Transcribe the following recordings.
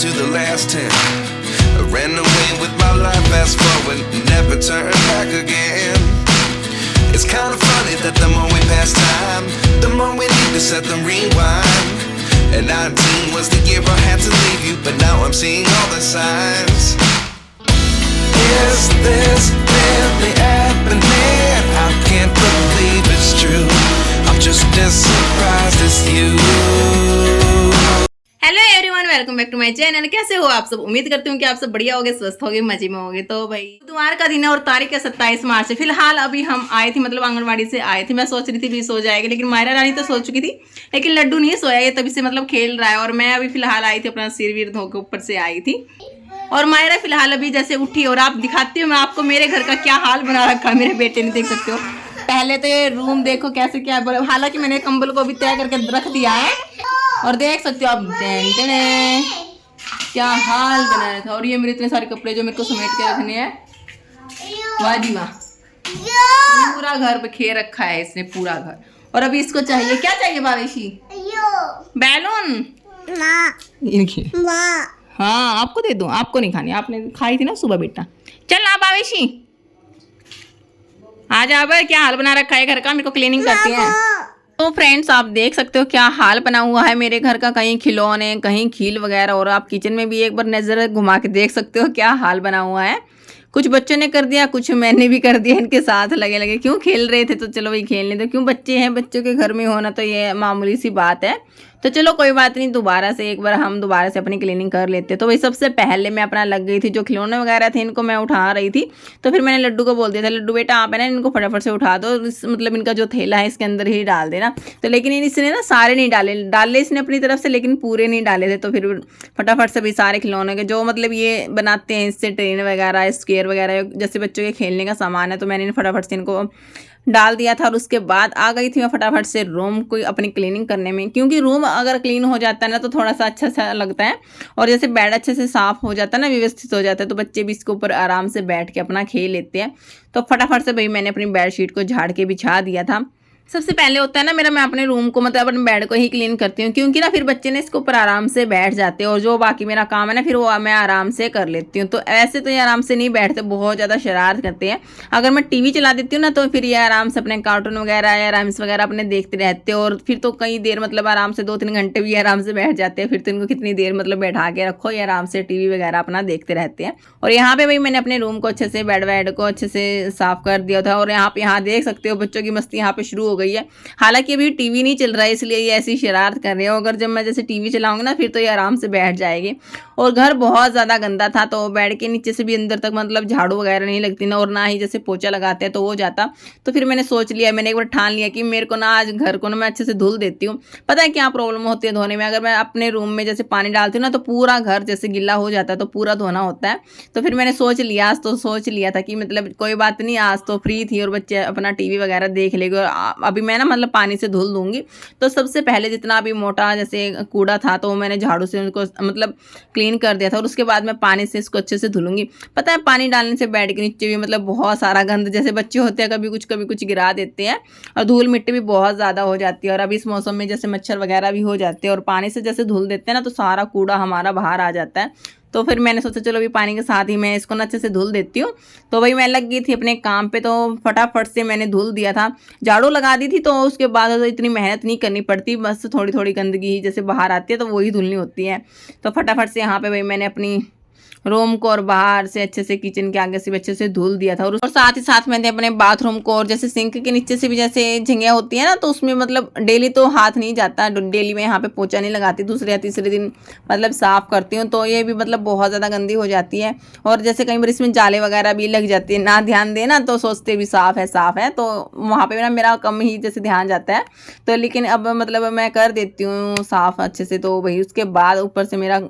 to the last 10. I ran away with my life, fast forward, never turn back again. It's kind of funny that the more we pass time, the more we need to set the rewind. And 19 was the year I had to leave you, but now I'm seeing all the signs. Is this really happening? I can't believe it's true. I'm just as surprised as you. Hello everyone, welcome back to my channel. कैसे हो आप सब? उम्मीद करती हूँ कि आप सब बढ़िया होगे, स्वस्थ होगे, मजे में होगे। तो भाई बुधवार का दिन है और तारीख है 27 मार्च। फिलहाल अभी हम आए थे, मतलब आंगनवाड़ी से आए थे। मैं सोच रही थी भी सो जाएगी, लेकिन मायरा रानी तो सो चुकी थी, लेकिन लड्डू नहीं सोया, ये तभी से मतलब खेल रहा है। और मैं अभी फिलहाल आई थी, अपना सिर वीर धो के ऊपर से आई थी। और मायरा फिलहाल अभी जैसे उठी। और आप दिखाती हूँ मैं आपको मेरे घर का क्या हाल बना रखा है मेरे बेटे ने, देख सकते हो। पहले तो ये रूम देखो कैसे क्या है, हालांकि मैंने कंबल को भी तय करके रख दिया है। और देख सकते हो आप क्या हाल बनाया था। और ये मेरे इतने सारे कपड़े जो मेरे को समेट के रखने हैं, वाह जी वाह। पूरा घर पे खे रखा है इसने, पूरा घर। और अभी इसको चाहिए, क्या चाहिए बारिशी? बैलून। हाँ आपको दे दूं, आपको नहीं खानी, आपने खाई थी ना सुबह बेटा। चल आप आवेशी आ जा। क्या हाल बना रखा है घर का, मेरे को क्लीनिंग करती है। तो फ्रेंड्स आप देख सकते हो क्या हाल बना हुआ है मेरे घर का, कहीं खिलौने, कहीं खील वगैरह। और आप किचन में भी एक बार नज़र घुमा के देख सकते हो क्या हाल बना हुआ है। कुछ बच्चों ने कर दिया, कुछ मैंने भी कर दिया, इनके साथ लगे लगे। क्यों खेल रहे थे तो चलो वही खेलने दो, क्यों बच्चे हैं, बच्चों के घर में होना तो ये मामूली सी बात है। तो चलो कोई बात नहीं, दोबारा से एक बार हम दोबारा से अपनी क्लीनिंग कर लेते। तो वही सबसे पहले मैं अपना लग गई थी, जो खिलौने वगैरह थे इनको मैं उठा रही थी। तो फिर मैंने लड्डू को बोल दिया था, लड्डू बेटा आप है ना इनको फटाफट से उठा दो, मतलब इनका जो थैला है इसके अंदर ही डाल देना। तो लेकिन इसने ना सारे नहीं डाले इसने अपनी तरफ से, लेकिन पूरे नहीं डाले थे। तो फिर फटाफट से भी सारे खिलौने के जो मतलब ये बनाते हैं इससे ट्रेन वगैरह, स्केयर वगैरह, जैसे बच्चों के खेलने का सामान है, तो मैंने फटाफट से इनको डाल दिया था। और उसके बाद आ गई थी मैं फटाफट से रूम को अपनी क्लीनिंग करने में, क्योंकि रूम अगर क्लीन हो जाता है ना तो थोड़ा सा अच्छा सा लगता है। और जैसे बेड अच्छे से साफ हो जाता है ना, व्यवस्थित हो जाता है, तो बच्चे भी इसके ऊपर आराम से बैठ के अपना खेल लेते हैं। तो फटाफट से भाई मैंने अपनी बेडशीट को झाड़ के बिछा दिया था। सबसे पहले होता है ना मेरा, मैं अपने रूम को मतलब अपने बेड को ही क्लीन करती हूँ, क्योंकि ना फिर बच्चे ने इसके ऊपर आराम से बैठ जाते हैं। और जो बाकी मेरा काम है ना फिर वो मैं आराम से कर लेती हूँ। तो ऐसे तो ये आराम से नहीं बैठते, बहुत ज़्यादा शरारत करते हैं। अगर मैं टीवी चला देती हूँ ना तो फिर ये आराम से अपने कार्टून वगैरह या राइम्स वगैरह अपने देखते रहते हैं। और फिर तो कई देर मतलब आराम से 2-3 घंटे भी आराम से बैठ जाते हैं। फिर तो इनको कितनी देर मतलब बैठा के रखो, ये आराम से टीवी वगैरह अपना देखते रहते हैं। और यहाँ पे भाई मैंने अपने रूम को अच्छे से, बेड वेड को अच्छे से साफ कर दिया था। और यहाँ देख सकते हो बच्चों की मस्ती यहाँ पे शुरू हो गई है। हालांकि अभी टीवी नहीं चल रहा है इसलिए ये ऐसी शरारत कर रहे हो। अगर जब मैं जैसे टीवी चलाऊंगी ना फिर तो ये आराम से बैठ जाएगी। और घर बहुत ज़्यादा गंदा था, तो बेड के नीचे से भी अंदर तक मतलब झाड़ू वगैरह नहीं लगती ना, और ना ही जैसे पोछा लगाते हैं तो वो जाता। तो फिर मैंने सोच लिया, मैंने एक बार ठान लिया कि मेरे को ना आज घर को ना मैं अच्छे से धुल देती हूँ। पता है क्या प्रॉब्लम होती है धोने में, अगर मैं अपने रूम में जैसे पानी डालती हूँ ना तो पूरा घर जैसे गिल्ला हो जाता है, तो पूरा धोना होता है। तो फिर मैंने सोच लिया था कि मतलब कोई बात नहीं, आज तो फ्री थी और बच्चे अपना टीवी वगैरह देख लेंगे। और अभी मैं ना मतलब पानी से धुल दूंगी। तो सबसे पहले जितना भी मोटा जैसे कूड़ा था तो मैंने झाड़ू से उनको मतलब क्लीन कर दिया था। और उसके बाद मैं पानी से इसको अच्छे से धुलूंगी। पता है पानी डालने से बेड के नीचे भी मतलब बहुत सारा गंद, जैसे बच्चे होते हैं कभी कुछ गिरा देते हैं, और धूल मिट्टी भी बहुत ज़्यादा हो जाती है। और अभी इस मौसम में जैसे मच्छर वगैरह भी हो जाते हैं, और पानी से जैसे धुल देते हैं ना तो सारा कूड़ा हमारा बाहर आ जाता है। तो फिर मैंने सोचा चलो अभी पानी के साथ ही मैं इसको ना अच्छे से धुल देती हूँ। तो भाई मैं लग गई थी अपने काम पे, तो फटाफट से मैंने धुल दिया था, झाड़ू लगा दी थी। तो उसके बाद तो इतनी मेहनत नहीं करनी पड़ती, बस थोड़ी थोड़ी गंदगी ही जैसे बाहर आती है तो वही धुलनी होती है। तो फटाफट से यहाँ पे भाई मैंने अपनी रूम को और बाहर से अच्छे से किचन के आगे से भी अच्छे से धुल दिया था। और साथ ही साथ मैंने अपने बाथरूम को और जैसे सिंक के नीचे से भी जैसे झिंगियाँ होती है ना, तो उसमें मतलब डेली तो हाथ नहीं जाता, डेली मैं यहाँ पे पोछा नहीं लगाती, दूसरे या तीसरे दिन मतलब साफ करती हूँ। तो ये भी मतलब बहुत ज़्यादा गंदी हो जाती है। और जैसे कई बार इसमें जाले वगैरह भी लग जाती है, ना ध्यान देना तो सोचते भी साफ़ है, तो वहाँ पर ना मेरा कम ही जैसे ध्यान जाता है। तो लेकिन अब मतलब मैं कर देती हूँ साफ़ अच्छे से। तो वही उसके बाद ऊपर से मेरा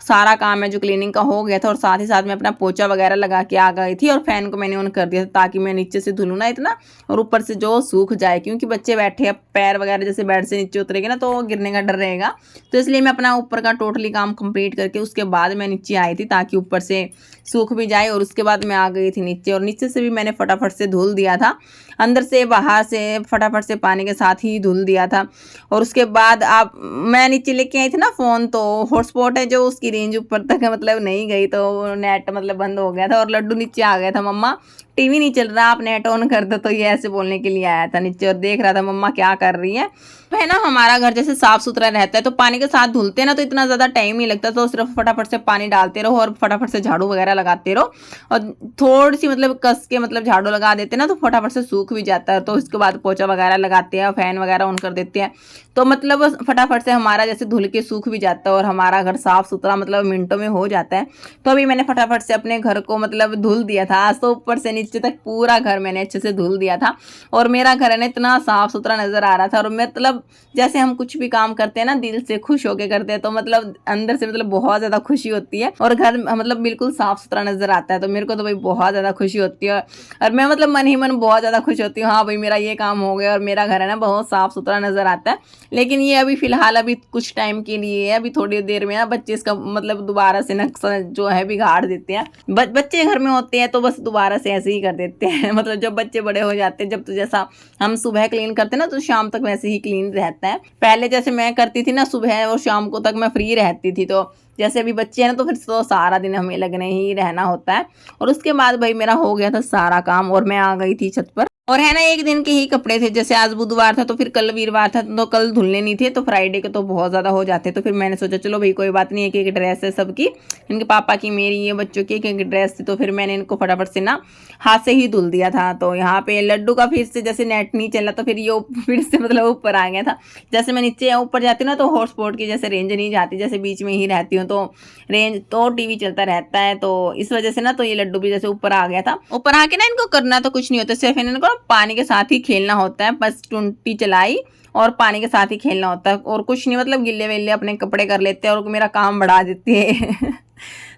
सारा काम है जो क्लीनिंग का हो गया था। और साथ ही साथ मैं अपना पोछा वगैरह लगा के आ गई थी, और फैन को मैंने ऑन कर दिया था ताकि मैं नीचे से धुलूँ ना इतना, और ऊपर से जो सूख जाए, क्योंकि बच्चे बैठे हैं, पैर वगैरह जैसे बेड से नीचे उतरेगा ना तो गिरने का डर रहेगा। तो इसलिए मैं अपना ऊपर का टोटली काम कंप्लीट करके उसके बाद मैं नीचे आई थी, ताकि ऊपर से सूख भी जाए। और उसके बाद मैं आ गई थी नीचे, और नीचे से भी मैंने फटाफट से धुल दिया था, अंदर से बाहर से फटाफट से पानी के साथ ही धुल दिया था। और उसके बाद मैं नीचे लेके आई थी ना फ़ोन, तो हॉटस्पॉट है जो उसकी रेंज ऊपर तक मतलब नहीं गई, तो नेट मतलब बंद हो गया था और लड्डू नीचे आ गया था। मम्मा टीवी नहीं चल रहा, आप नेट ऑन कर दो। तो ये ऐसे बोलने के लिए आया था नीचे और देख रहा था मम्मा क्या कर रही है। तो है ना, हमारा घर जैसे साफ सुथरा रहता है तो पानी के साथ धुलते हैं ना, तो इतना ज़्यादा टाइम नहीं लगता। तो सिर्फ फटाफट से पानी डालते रहो और फटाफट से झाड़ू वगैरह लगाते रहो, और थोड़ी सी मतलब कस के मतलब झाड़ू लगा देते हैं ना, तो फटाफट से सूख भी जाता है। तो उसके बाद पोछा वगैरह लगाते हैं, फैन वगैरह ऑन कर देते हैं, तो मतलब फटाफट से हमारा जैसे धुल के सूख भी जाता है और हमारा घर साफ सुथरा मतलब मिनटों में हो जाता है। तो अभी मैंने फटाफट से अपने घर को मतलब धुल दिया था। आज तो ऊपर से नीचे तक पूरा घर मैंने अच्छे से धुल दिया था, और मेरा घर है ना इतना साफ सुथरा नजर आ रहा था। और मतलब जैसे हम कुछ भी काम करते हैं ना दिल से खुश होके करते हैं, तो मतलब अंदर से मतलब बहुत ज्यादा खुशी होती है, और घर मतलब बिल्कुल साफ सुथरा नजर आता है। तो मेरे को तो भाई बहुत ज्यादा खुशी होती है, और मैं मतलब मन ही मन बहुत ज्यादा खुश होती हूँ, हाँ भाई मेरा ये काम हो गया और मेरा घर है ना बहुत साफ सुथरा नजर आता है। लेकिन ये अभी फिलहाल अभी कुछ टाइम के लिए है, अभी थोड़ी देर में ना बच्चे इसका मतलब दोबारा से नक्शा जो है बिगाड़ देते हैं। बच्चे घर में होते हैं तो बस दोबारा से ऐसे ही कर देते हैं मतलब जब बच्चे बड़े हो जाते हैं, जब तो जैसा हम सुबह क्लीन करते हैं ना तो शाम तक वैसे ही क्लीन रहता है। पहले जैसे मैं करती थी ना सुबह और शाम को तक मैं फ्री रहती थी, तो जैसे अभी बच्चे हैं ना तो फिर तो सारा दिन हमें लगने ही रहना होता है। और उसके बाद भाई मेरा हो गया था सारा काम और मैं आ गई थी छत पर। और है ना, एक दिन के ही कपड़े थे, जैसे आज बुधवार था तो फिर कल वीरवार था, तो कल धुलने नहीं थे, तो फ्राइडे के तो बहुत ज़्यादा हो जाते। तो फिर मैंने सोचा चलो भाई कोई बात नहीं, एक एक ड्रेस है सबकी, इनके पापा की मेरी ये बच्चों की एक एक ड्रेस थी। तो फिर मैंने इनको फटाफट से ना हाथ से ही धुल दिया था। तो यहाँ पे लड्डू का फिर से जैसे नेट नहीं चला, तो फिर ये फिर से मतलब ऊपर आ गया था। जैसे मैं नीचे ऊपर जाती हूँ ना तो हॉटस्पॉट की जैसे रेंज नहीं जाती, जैसे बीच में ही रहती हूँ तो रेंज तो टीवी चलता रहता है, तो इस वजह से ना तो ये लड्डू भी जैसे ऊपर आ गया था। ऊपर आके ना इनको करना तो कुछ नहीं होता, सिर्फ इनको पानी के साथ ही खेलना होता है, बस टुंटी चलाई और पानी के साथ ही खेलना होता है और कुछ नहीं। मतलब गिल्ले विल्ले अपने कपड़े कर लेते हैं और मेरा काम बढ़ा देते हैं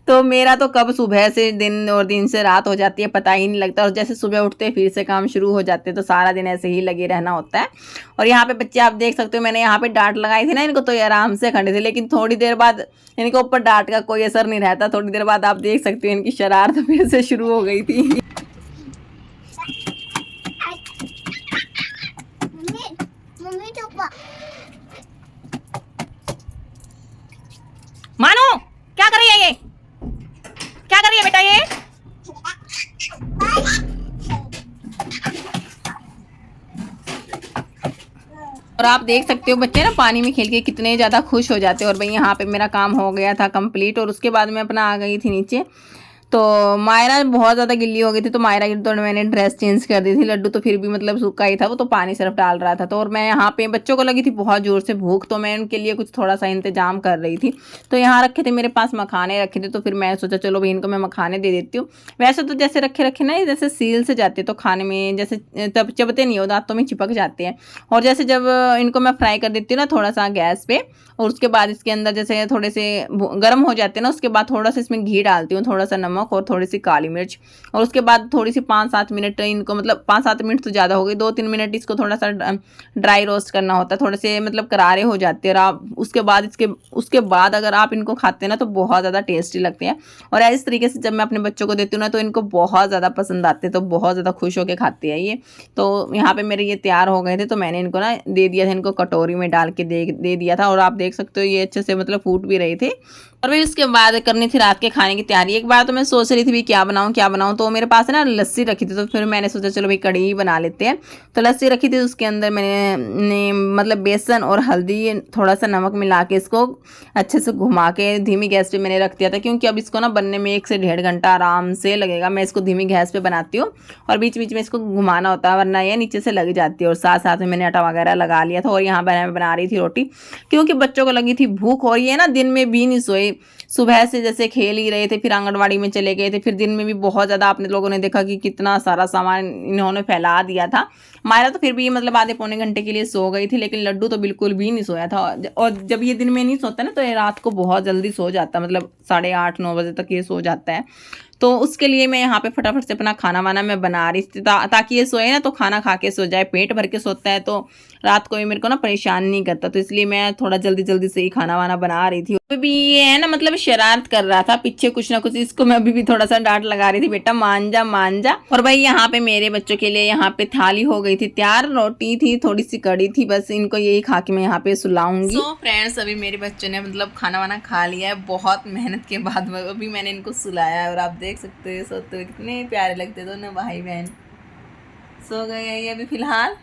तो मेरा तो कब सुबह से दिन और दिन से रात हो जाती है पता ही नहीं लगता, और जैसे सुबह उठते फिर से काम शुरू हो जाते हैं, तो सारा दिन ऐसे ही लगे रहना होता है। और यहाँ पे बच्चे आप देख सकते हो, मैंने यहाँ पे डांट लगाई थी ना इनको, तो ये आराम से खड़े थे, लेकिन थोड़ी देर बाद इनके ऊपर डांट का कोई असर नहीं रहता। थोड़ी देर बाद आप देख सकते हो इनकी शरारत फिर से शुरू हो गई थी। मानो क्या कर रही है ये, क्या कर रही है बेटा ये? और आप देख सकते हो बच्चे ना पानी में खेल के कितने ज़्यादा खुश हो जाते हैं। और भाई यहाँ पे मेरा काम हो गया था कंप्लीट, और उसके बाद मैं अपना आ गई थी नीचे। तो मायरा बहुत ज़्यादा गिल्ली हो गई थी, तो मायरा की तो मैंने ड्रेस चेंज कर दी थी। लड्डू तो फिर भी मतलब सूखा ही था, वो तो पानी सिर्फ डाल रहा था। तो और मैं यहाँ पे बच्चों को लगी थी बहुत ज़ोर से भूख, तो मैं उनके लिए कुछ थोड़ा सा इंतजाम कर रही थी। तो यहाँ रखे थे मेरे पास मखाने रखे थे, तो फिर मैं सोचा चलो भाई इनको मैं मखाने दे देती हूँ। वैसे तो जैसे रखे रखे ना जैसे सील से जाते, तो खाने में जैसे तब चबते नहीं हो, दांतों में चिपक जाते हैं। और जैसे जब इनको मैं फ्राई कर देती हूँ ना थोड़ा सा गैस पे, और उसके बाद इसके अंदर जैसे थोड़े से गर्म हो जाते हैं ना, उसके बाद थोड़ा सा इसमें घी डालती हूँ, थोड़ा सा नमक और थोड़ी सी काली मिर्च, और उसके बाद थोड़ी सी 5-7 मिनट इनको, मतलब 5-7 मिनट तो ज़्यादा हो गई, 2-3 मिनट इसको थोड़ा सा ड्राई रोस्ट करना होता है, थोड़े से मतलब करारे हो जाते हैं। और आप उसके बाद अगर आप इनको खाते हैं ना तो बहुत ज़्यादा टेस्टी लगते हैं। और इस तरीके से जब मैं अपने बच्चों को देती हूँ ना तो इनको बहुत ज़्यादा पसंद आते हैं, तो बहुत ज़्यादा खुश होकर खाते हैं ये। तो यहाँ पे मेरे ये तैयार हो गए थे, तो मैंने इनको ना दे दिया था, इनको कटोरी में डाल के दे दिया था। और आप देख सकते हो ये अच्छे से मतलब फूट भी रहे थे। और फिर उसके बाद करनी थी रात के खाने की तैयारी। एक बार तो मैं सोच रही थी भी क्या बनाऊं, तो मेरे पास है ना लस्सी रखी थी, तो फिर मैंने सोचा चलो भाई कढ़ी ही बना लेते हैं। तो लस्सी रखी थी, उसके अंदर मैंने मतलब बेसन और हल्दी थोड़ा सा नमक मिला के इसको अच्छे से घुमा के धीमी गैस पे मैंने रख दिया था, क्योंकि अब इसको ना बनने में 1 से 1.5 घंटा आराम से लगेगा। मैं इसको धीमी गैस पे बनाती हूँ और बीच बीच में इसको घुमाना होता है, वरना ये नीचे से लग जाती है। और साथ साथ में मैंने आटा वगैरह लगा लिया था, और यहाँ पर बना रही थी रोटी, क्योंकि बच्चों को लगी थी भूख। और ये ना दिन में भी नहीं सोए, सुबह से जैसे खेल ही रहे थे, फिर आंगनवाड़ी में चले गए थे, फिर दिन में भी बहुत ज़्यादा आपने लोगों ने देखा कि कितना सारा सामान इन्होंने फैला दिया था। मायरा तो फिर भी मतलब आधे पौने घंटे के लिए सो गई थी, लेकिन लड्डू तो बिल्कुल भी नहीं सोया था। और जब ये दिन में नहीं सोता ना तो ये रात को बहुत जल्दी सो जाता, मतलब 8:30-9 बजे तक ये सो जाता है। तो उसके लिए मैं यहाँ पे फटाफट से अपना खाना वाना मैं बना रही थी, ताकि ये सोए ना तो खाना खा के सो जाए। पेट भर के सोता है तो रात को ये मेरे को ना परेशान नहीं करता, तो इसलिए मैं थोड़ा जल्दी जल्दी से ही खाना वाना बना रही थी। अभी भी ये है ना मतलब शरारत कर रहा था पीछे कुछ ना कुछ। इसको मैं अभी भी थोड़ा सा डांट लगा रही थी, बेटा मान जा मान जा। और भाई यहाँ पे मेरे बच्चों के लिए यहाँ पे थाली हो गई थी तैयार, रोटी थी, थोड़ी सी कड़ी थी, बस इनको यही खा के मैं यहाँ पे सुलाऊंगी। तो फ्रेंड्स अभी मेरे बच्चों ने मतलब खाना वाना खा लिया है, बहुत मेहनत के बाद अभी मैंने इनको सुलाया है। और आप देख सकते हो सोते हुए कितने प्यारे लगते दोनों भाई बहन। सो गए ये अभी फिलहाल।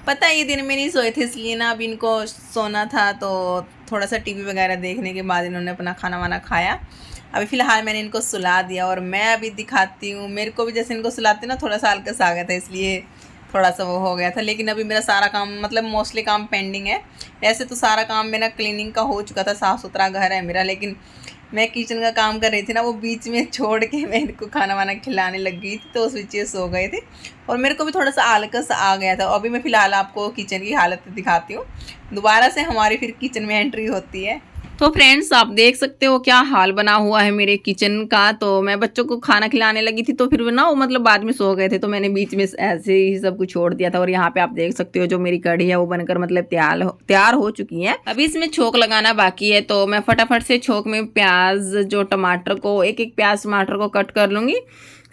पता है ये दिन में नहीं सोए थे, इसलिए ना अभी इनको सोना था, तो थोड़ा सा टीवी वगैरह देखने के बाद इन्होंने अपना खाना वाना खाया। अभी फ़िलहाल मैंने इनको सुला दिया और मैं अभी दिखाती हूँ। मेरे को भी जैसे इनको सुलाती ना थोड़ा सा हल्का सा आ गया था, इसलिए थोड़ा सा वो हो गया था। लेकिन अभी मेरा सारा काम मतलब मोस्टली काम पेंडिंग है। ऐसे तो सारा काम मेरा क्लीनिंग का हो चुका था, साफ़ सुथरा घर है मेरा, लेकिन मैं किचन का काम कर रही थी ना, वो बीच में छोड़ के मैं इनको खाना वाना खिलाने लग गई थी, तो उस बीच ये सो गए थे और मेरे को भी थोड़ा सा आलकस आ गया था। अभी मैं फ़िलहाल आपको किचन की हालत दिखाती हूँ, दोबारा से हमारी फिर किचन में एंट्री होती है। तो फ्रेंड्स आप देख सकते हो क्या हाल बना हुआ है मेरे किचन का। तो मैं बच्चों को खाना खिलाने लगी थी, तो फिर ना वो मतलब बाद में सो गए थे, तो मैंने बीच में ऐसे ही सब कुछ छोड़ दिया था। और यहाँ पे आप देख सकते हो जो मेरी कढ़ी है वो बनकर मतलब तैयार हो चुकी है। अभी इसमें छोंक लगाना बाकी है, तो मैं फटाफट से छोंक में प्याज जो टमाटर को एक एक प्याज टमाटर को कट कर लूँगी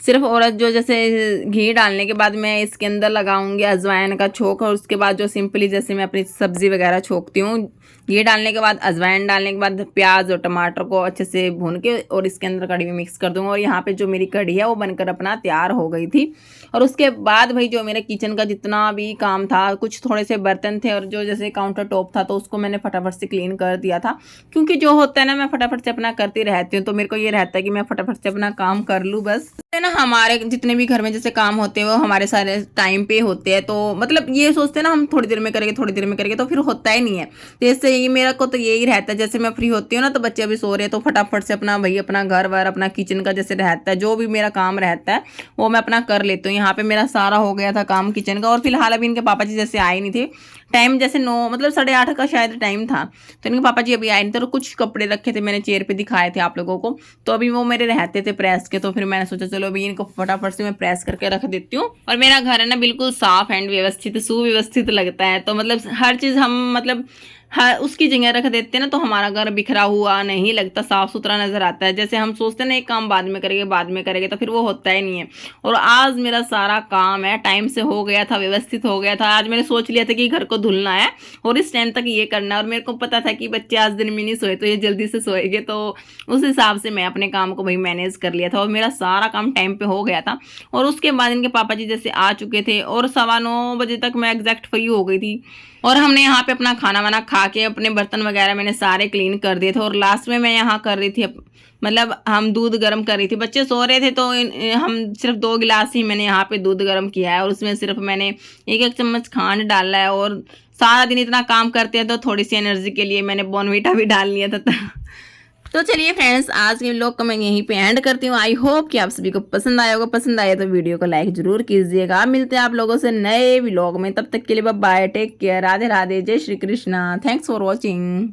सिर्फ। और जो जैसे घी डालने के बाद मैं इसके अंदर लगाऊंगी अजवाइन का छोंक, और उसके बाद जो सिंपली जैसे मैं अपनी सब्जी वगैरह छोंकती हूँ, घी डालने के बाद अजवाइन डालने के बाद प्याज और टमाटर को अच्छे से भून के और इसके अंदर कढ़ी में मिक्स कर दूँगा। और यहाँ पे जो मेरी कढ़ी है वो बनकर अपना तैयार हो गई थी। और उसके बाद भाई जो मेरे किचन का जितना भी काम था, कुछ थोड़े से बर्तन थे और जो जैसे काउंटर टॉप था, तो उसको मैंने फटाफट से क्लीन कर दिया था। क्योंकि जो होता है ना मैं फटाफट से अपना करती रहती हूँ, तो मेरे को ये रहता है कि मैं फटाफट से अपना काम कर लूँ बस। ना हमारे जितने भी घर में जैसे काम होते हैं वो हमारे सारे टाइम पे होते हैं, तो मतलब ये सोचते हैं ना हम थोड़ी देर में करेंगे थोड़ी देर में करेंगे, तो फिर होता ही नहीं है। तो इससे ये मेरा को तो यही रहता है, जैसे मैं फ्री होती हूँ ना तो बच्चे अभी सो रहे हैं, तो फटाफट से अपना भाई अपना घर वर अपना किचन का जैसे रहता है, जो भी मेरा काम रहता है वो मैं अपना कर लेती हूँ। यहाँ पे मेरा सारा हो गया था काम किचन का। और फिलहाल अभी इनके पापा जी जैसे आए नहीं थे, टाइम जैसे 9 मतलब 8:30 का शायद टाइम था, तो इनके पापा जी अभी आए नहीं थे। तो कुछ कपड़े रखे थे मैंने चेयर पे दिखाए थे आप लोगों को, तो अभी वो मेरे रहते थे प्रेस के, तो फिर मैंने सोचा चलो अभी इनको फटाफट से मैं प्रेस करके रख देती हूँ। और मेरा घर है ना बिल्कुल साफ एंड व्यवस्थित सुव्यवस्थित लगता है, तो मतलब हर चीज़ हम मतलब हर उसकी जगह रख देते हैं ना, तो हमारा घर बिखरा हुआ नहीं लगता, साफ सुथरा नजर आता है। जैसे हम सोचते हैं ना एक काम बाद में करेंगे, तो फिर वो होता ही नहीं है। और आज मेरा सारा काम है टाइम से हो गया था, व्यवस्थित हो गया था। आज मैंने सोच लिया था कि घर को धुलना है और इस टाइम तक ये करना है, और मेरे को पता था कि बच्चे आज दिन में नहीं सोए तो ये जल्दी से सोएंगे, तो उस हिसाब से मैं अपने काम को भाई मैनेज कर लिया था और मेरा सारा काम टाइम पे हो गया था। और उसके बाद इनके पापा जी जैसे आ चुके थे और 9:15 बजे तक मैं एग्जैक्ट फ्री हो गई थी। और हमने यहाँ पे अपना खाना वाना खा के अपने बर्तन वगैरह मैंने सारे क्लीन कर दिए थे। और लास्ट में मैं यहाँ कर रही थी मतलब हम दूध गर्म कर रही थी, बच्चे सो रहे थे, तो हम सिर्फ 2 गिलास ही मैंने यहाँ पे दूध गर्म किया है। और उसमें सिर्फ मैंने 1-1 चम्मच खांड डाला है। और सारा दिन इतना काम करते हैं तो थोड़ी सी एनर्जी के लिए मैंने बॉर्नवीटा भी डाल लिया था। तो चलिए फ्रेंड्स आज के व्लॉग को मैं यहीं पे एंड करती हूँ। आई होप कि आप सभी को पसंद आया होगा। पसंद आया तो वीडियो को लाइक जरूर कीजिएगा। मिलते हैं आप लोगों से नए व्लॉग में, तब तक के लिए bye, take care, Radhe Radhe, Jai Shri Krishna, thanks for watching.